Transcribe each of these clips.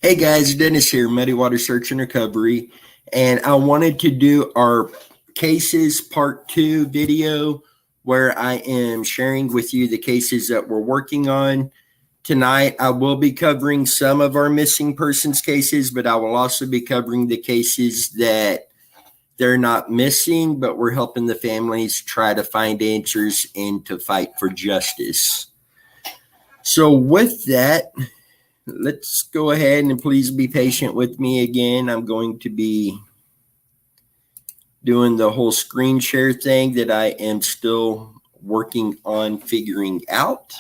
Hey guys, Dennis here, Muddy Water Search and Recovery, and I wanted to do our cases part 2 video where I am sharing with you the cases that we're working on. Tonight, I will be covering some of our missing persons cases, but I will also be covering the cases that they're not missing, but we're helping the families try to find answers and to fight for justice. So with that, let's go ahead and please be patient with me again. I'm going to be doing the whole screen share thing that I am still working on figuring out.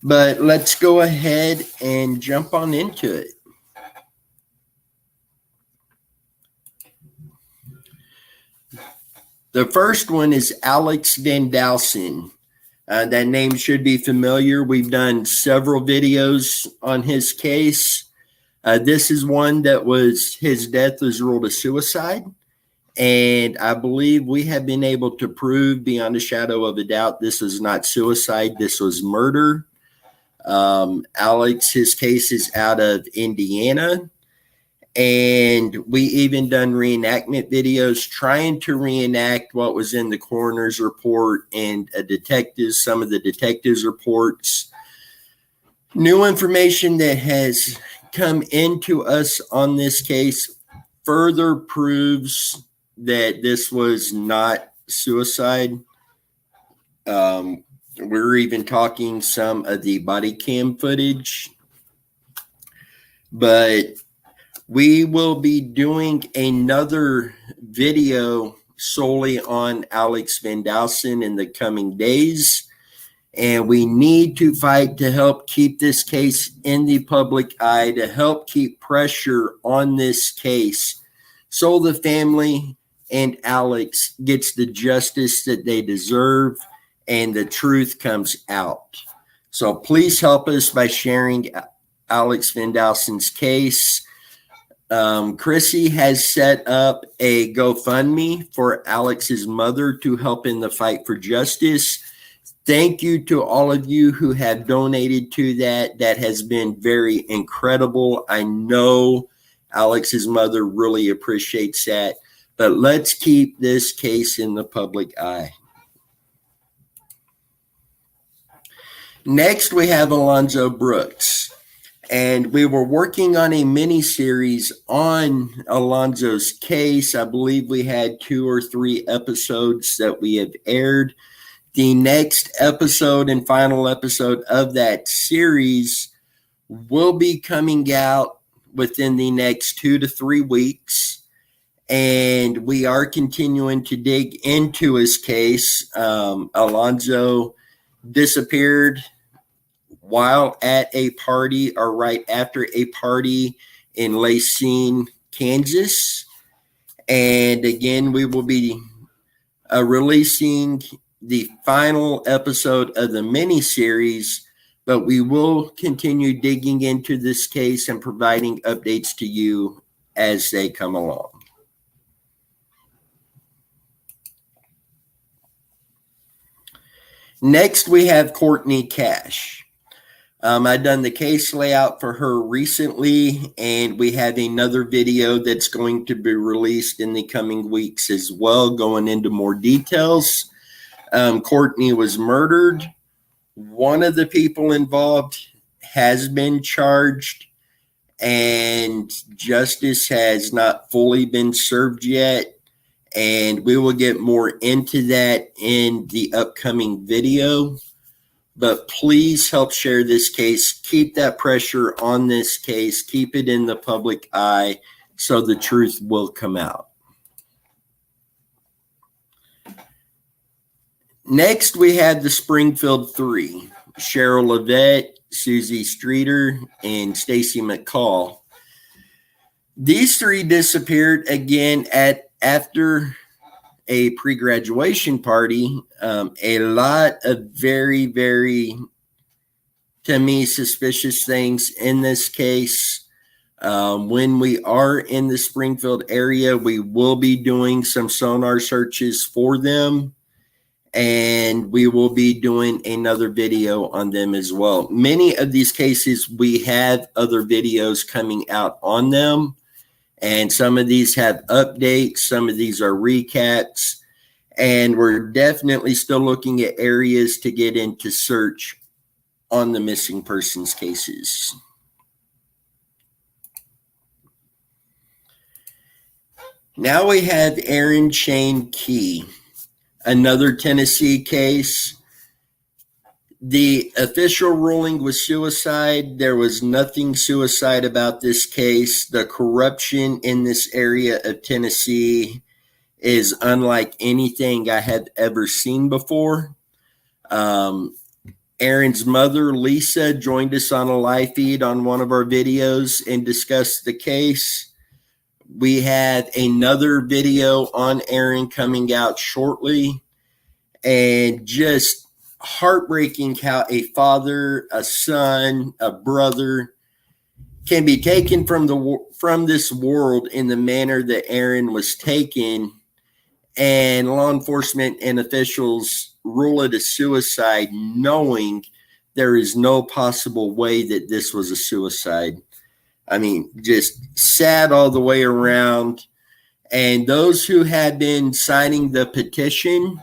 But let's go ahead and jump on into it. The first one is Alex VanDalsen. That name should be familiar. We've done several videos on his case. This is one that was, his death was ruled a suicide. And I believe we have been able to prove beyond a shadow of a doubt this was not suicide, this was murder. Alex, his case is out of Indiana. And we even done reenactment videos trying to reenact what was in the coroner's report and some of the detectives' reports. New information that has come into us on this case further proves that this was not suicide. We're even talking some of the body cam footage. But we will be doing another video solely on Alex VanDalsen in the coming days. And we need to fight to help keep this case in the public eye, to help keep pressure on this case so the family and Alex gets the justice that they deserve and the truth comes out. So please help us by sharing Alex VanDalsen's case. Chrissy has set up a GoFundMe for Alex's mother to help in the fight for justice. Thank you to all of you who have donated to that. That has been very incredible. I know Alex's mother really appreciates that, but let's keep this case in the public eye. Next, we have Alonzo Brooks. And we were working on a mini-series on Alonzo's case. I believe we had 2 or 3 episodes that we have aired. The next episode and final episode of that series will be coming out within the next 2 to 3 weeks. And we are continuing to dig into his case. Alonzo disappeared while at a party or right after a party in Lacine, Kansas. And again, we will be releasing the final episode of the mini-series, but we will continue digging into this case and providing updates to you as they come along. Next, we have Courtney Cash. I've done the case layout for her recently, and we have another video that's going to be released in the coming weeks as well, going into more details. Courtney was murdered. One of the people involved has been charged, and justice has not fully been served yet. And we will get more into that in the upcoming video. But please help share this case. Keep that pressure on this case. Keep it in the public eye so the truth will come out. Next, we have the Springfield 3. Cheryl Levette, Susie Streeter, and Stacy McCall. These 3 disappeared again after a pre-graduation party. A lot of very, very, to me, suspicious things in this case. When we are in the Springfield area, we will be doing some sonar searches for them. and we will be doing another video on them as well. Many of these cases, we have other videos coming out on them, and some of these have updates, some of these are recaps, and we're definitely still looking at areas to get into search on the missing persons cases. Now we have Aaron Shane Key, another Tennessee case. The official ruling was suicide. There was nothing suicide about this case. The corruption in this area of Tennessee is unlike anything I have ever seen before. Aaron's mother, Lisa, joined us on a live feed on one of our videos and discussed the case. We have another video on Aaron coming out shortly, and just heartbreaking how a father, a son, a brother can be taken from this world in the manner that Aaron was taken, and law enforcement and officials rule it a suicide, knowing there is no possible way that this was a suicide. I mean, just sad all the way around. And those who had been signing the petition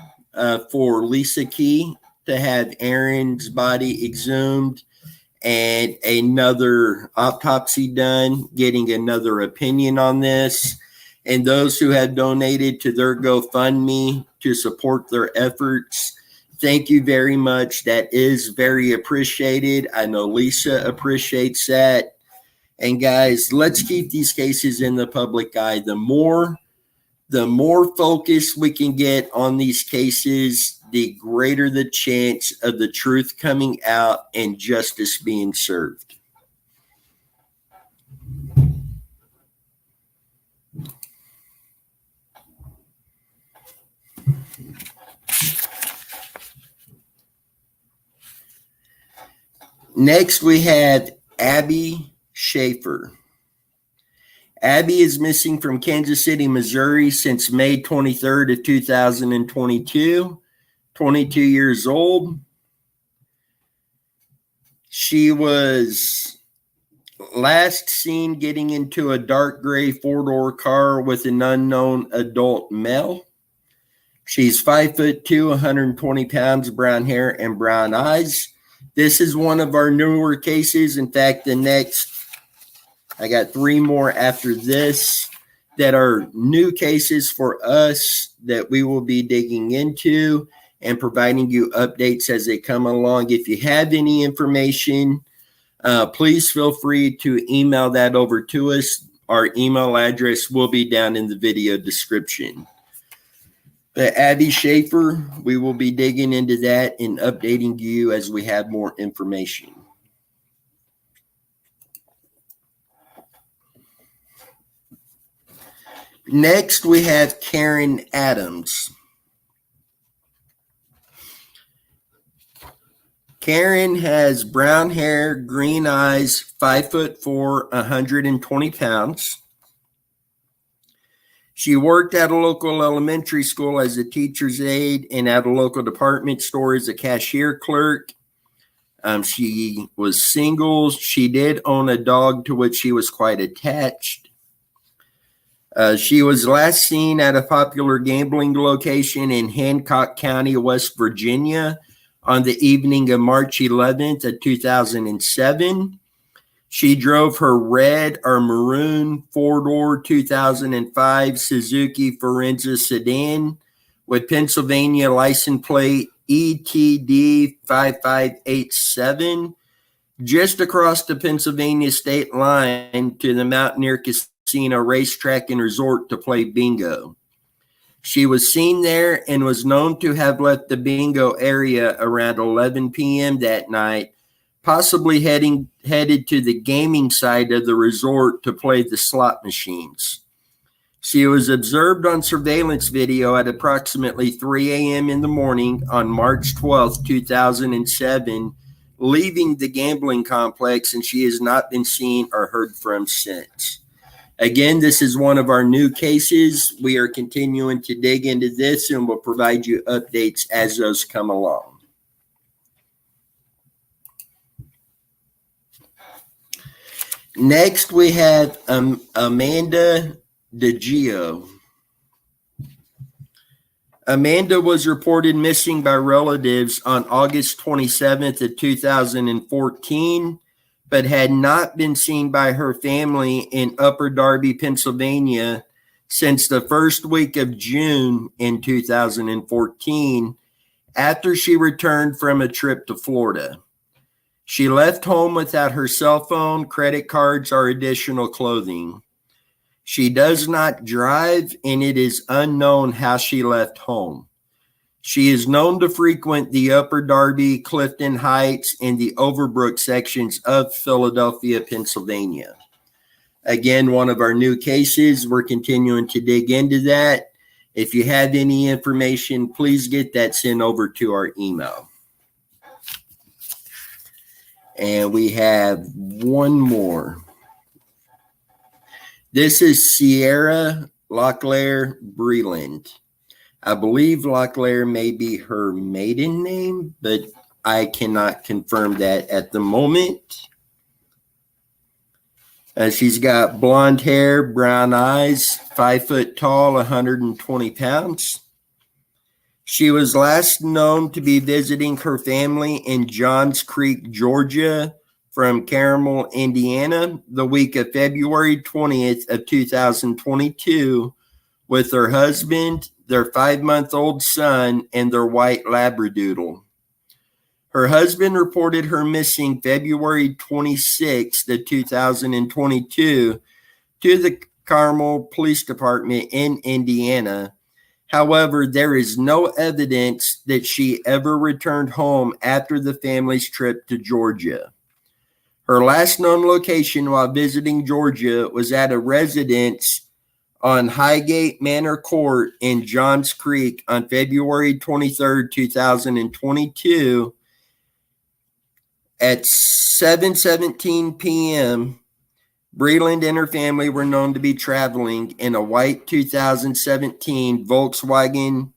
for Lisa Key to have Aaron's body exhumed and another autopsy done, getting another opinion on this, and those who have donated to their GoFundMe to support their efforts, thank you very much. That is very appreciated. I know Lisa appreciates that. And guys, let's keep these cases in the public eye. The more focus we can get on these cases, the greater the chance of the truth coming out and justice being served. Next, we have Abbi Schaeffer. Abbi is missing from Kansas City, Missouri since May 23rd of 2022, 22 years old. She was last seen getting into a dark gray four-door car with an unknown adult male. She's 5'2", 120 pounds, brown hair and brown eyes. This is one of our newer cases. In fact, I got 3 more after this that are new cases for us that we will be digging into and providing you updates as they come along. If you have any information, please feel free to email that over to us. Our email address will be down in the video description. But Abbi Schaeffer, we will be digging into that and updating you as we have more information. Next, we have Karen Adams. Karen has brown hair, green eyes, 5'4", 120 pounds. She worked at a local elementary school as a teacher's aide and at a local department store as a cashier clerk. She was single. She did own a dog to which she was quite attached. She was last seen at a popular gambling location in Hancock County, West Virginia, on the evening of March 11th of 2007. She drove her red or maroon four-door 2005 Suzuki Forenza sedan with Pennsylvania license plate ETD 5587 just across the Pennsylvania state line to the Mountaineer Casino Racetrack and Resort to play bingo. She was seen there and was known to have left the bingo area around 11 p.m. that night, possibly headed to the gaming side of the resort to play the slot machines. She was observed on surveillance video at approximately 3 a.m. in the morning on March 12, 2007, leaving the gambling complex, and she has not been seen or heard from since. Again, this is one of our new cases. We are continuing to dig into this and we'll provide you updates as those come along. Next, we have Amanda Degulo. Amanda was reported missing by relatives on August 27th of 2014, but had not been seen by her family in Upper Darby, Pennsylvania since the first week of June in 2014, after she returned from a trip to Florida. She left home without her cell phone, credit cards, or additional clothing. She does not drive, and it is unknown how she left home. She is known to frequent the Upper Darby, Clifton Heights, and the Overbrook sections of Philadelphia, Pennsylvania. Again, one of our new cases. We're continuing to dig into that. If you have any information, please get that sent over to our email. And we have one more. This is Ciera Breland. I believe Locklear may be her maiden name, but I cannot confirm that at the moment. She's got blonde hair, brown eyes, 5 foot tall, 120 pounds. She was last known to be visiting her family in Johns Creek, Georgia, from Carmel, Indiana, the week of February 20th of 2022, with her husband, their 5-month-old son, and their white Labradoodle. Her husband reported her missing February 26th of 2022 to the Carmel Police Department in Indiana. However, there is no evidence that she ever returned home after the family's trip to Georgia. Her last known location while visiting Georgia was at a residence on Highgate Manor Court in Johns Creek on February 23rd, 2022 at 7:17 p.m. Breland and her family were known to be traveling in a white 2017 Volkswagen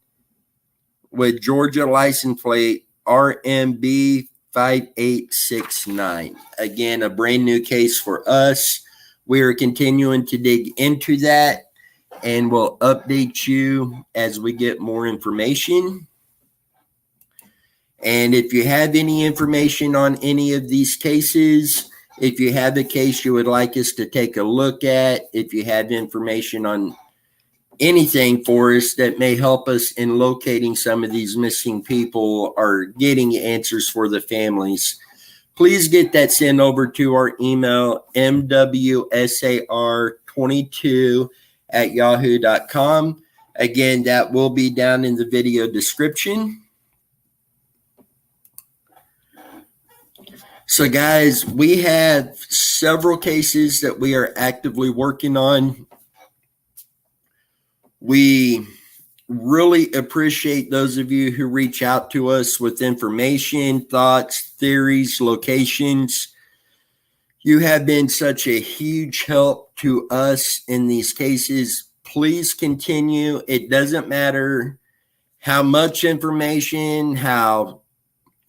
with Georgia license plate RMB 5869. Again, a brand new case for us. We are continuing to dig into that, and we'll update you as we get more information. And if you have any information on any of these cases, if you have a case you would like us to take a look at, if you have information on anything for us that may help us in locating some of these missing people or getting answers for the families, please get that sent over to our email, mwsar22@yahoo.com. Again, that will be down in the video description. So guys, we have several cases that we are actively working on. We really appreciate those of you who reach out to us with information, thoughts, theories, locations. You have been such a huge help to us in these cases. Please continue. It doesn't matter how much information, how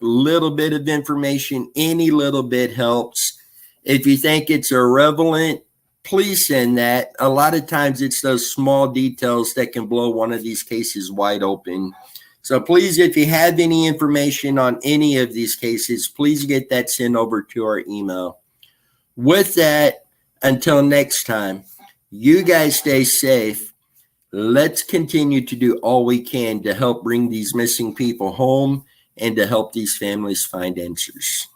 little bit of information, any little bit helps. If you think it's irrelevant, please send that. A lot of times it's those small details that can blow one of these cases wide open. So please, if you have any information on any of these cases, please get that sent over to our email. With that, until next time, you guys stay safe. Let's continue to do all we can to help bring these missing people home and to help these families find answers.